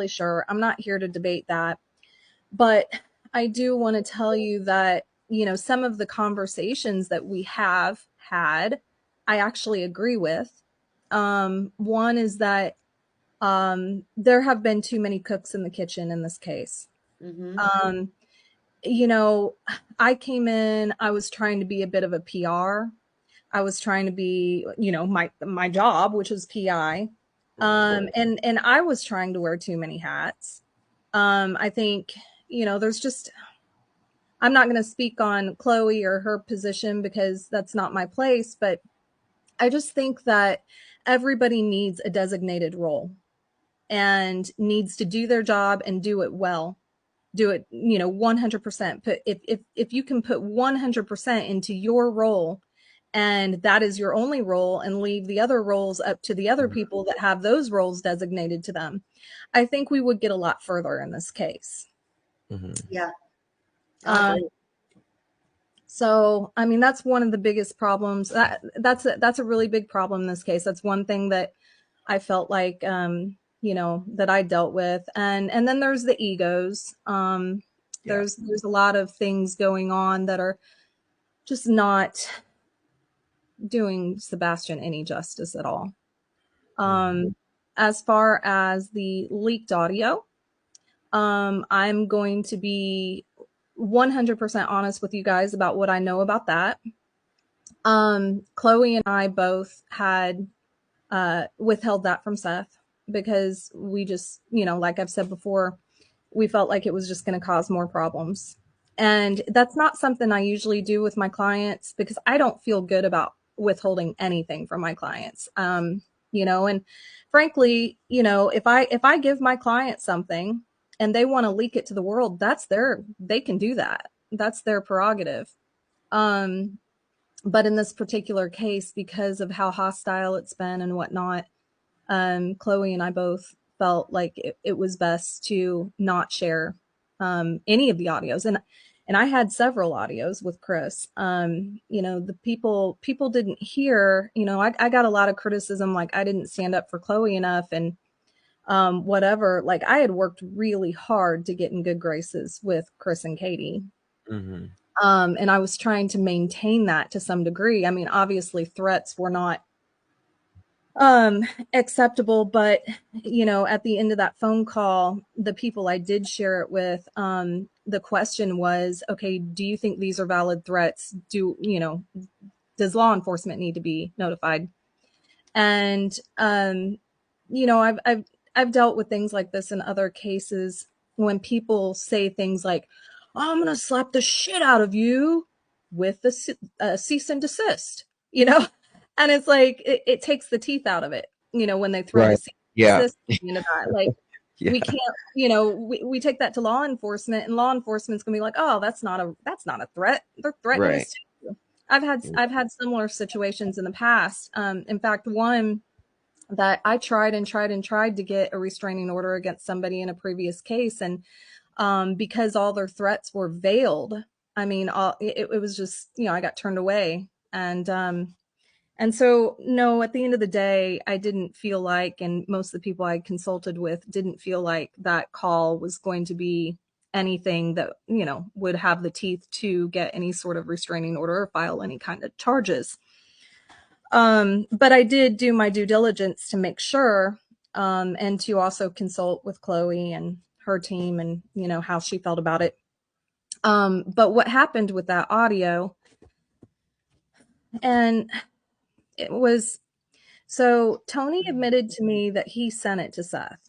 really sure. I'm not here to debate that. But I do want to tell you that, some of the conversations that we have had, I actually agree with. One is that there have been too many cooks in the kitchen in this case. Mm-hmm. Um, you know, I came in, I was trying to be a bit of a PR. I was trying to be, my job, which is PI. And I was trying to wear too many hats. I think, there's just, I'm not going to speak on Chloe or her position because that's not my place, but I just think that everybody needs a designated role and needs to do their job and do it well. Do it, 100%. Put if you can put 100% into your role and that is your only role and leave the other roles up to the other people that have those roles designated to them, I think we would get a lot further in this case. Yeah, I Um, agree. So, I mean, that's one of the biggest problems. That's a really big problem in this case. That's one thing that I felt like, that I dealt with. And then there's the egos. Yeah. There's a lot of things going on that are just not doing Sebastian any justice at all. Um, as far as the leaked audio, I'm going to be 100% honest with you guys about what I know about that. Chloe and I both had withheld that from Seth because we just, like I've said before, we felt like it was just going to cause more problems. And that's not something I usually do with my clients because I don't feel good about withholding anything from my clients. And frankly, if I give my client something and they want to leak it to the world, they can do that. That's their prerogative. Um, but in this particular case, because of how hostile it's been and whatnot, Chloe and I both felt like it was best to not share any of the audios. And I had several audios with Chris. The people didn't hear. I got a lot of criticism, like I didn't stand up for Chloe enough, and whatever. Like I had worked really hard to get in good graces with Chris and Katie. Mm-hmm. And I was trying to maintain that to some degree. I mean, obviously threats were not acceptable, but at the end of that phone call, the people I did share it with, the question was, okay, do you think these are valid threats? Does law enforcement need to be notified? And I've dealt with things like this in other cases when people say things like, oh, I'm gonna slap the shit out of you with the cease and desist, and it's like it takes the teeth out of it, when they throw the Right. cease and Yeah. desist at the end of that. Like Yeah. we can't, we take that to law enforcement, and law enforcement's gonna be like, oh, that's not a threat. They're threatening Right. us too. I've had similar situations in the past. In fact, one that I tried and tried and tried to get a restraining order against somebody in a previous case, and because all their threats were veiled, I mean, it was just, I got turned away, and so no, at the end of the day, I didn't feel like, and most of the people I consulted with didn't feel like that call was going to be anything that would have the teeth to get any sort of restraining order or file any kind of charges. But I did do my due diligence to make sure, and to also consult with Chloe and her team and, how she felt about it. But what happened with that audio, and it was, so Tony admitted to me that he sent it to Seth.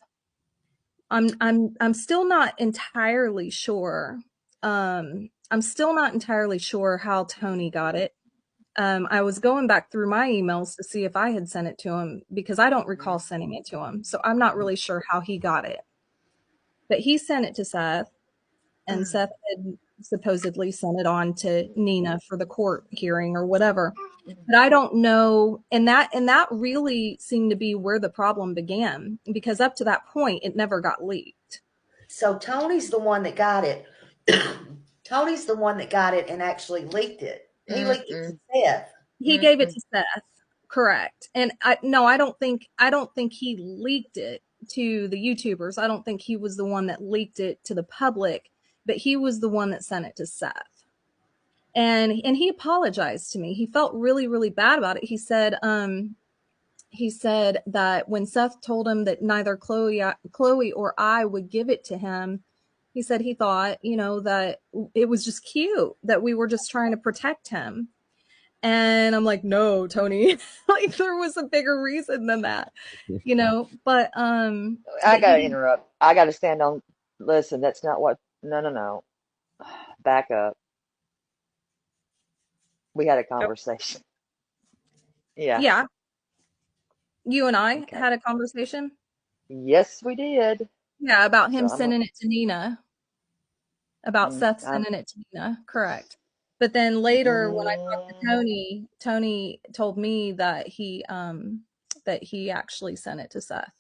I'm still not entirely sure. I'm still not entirely sure how Tony got it. I was going back through my emails to see if I had sent it to him because I don't recall sending it to him. So I'm not really sure how he got it. But he sent it to Seth, and Seth had supposedly sent it on to Nina for the court hearing or whatever. But I don't know. And that really seemed to be where the problem began, because up to that point, it never got leaked. So Tony's the one that got it. Tony's the one that got it and actually leaked it. He leaked it to Mm-mm. Seth. He gave it to Seth, correct? And I don't think he leaked it. to the YouTubers. I don't think he was the one that leaked it to the public, but he was the one that sent it to Seth. And he apologized to me. He felt really, really bad about it. He said that when Seth told him that neither Chloe or I would give it to him, he said he thought, that it was just cute, that we were just trying to protect him. And I'm like, no, Tony, like there was a bigger reason than that, but I but gotta he interrupt. I gotta stand on. Listen, that's not what. No, no, no. Back up. We had a conversation. Yeah. yeah, you and I Okay. had a conversation. Yes, we did. Yeah, about So him I'm. sending it to Nina, about Seth I'm. sending it to Nina, correct. But then later when I talked to Mm, Tony, Tony told me that he actually sent it to Seth.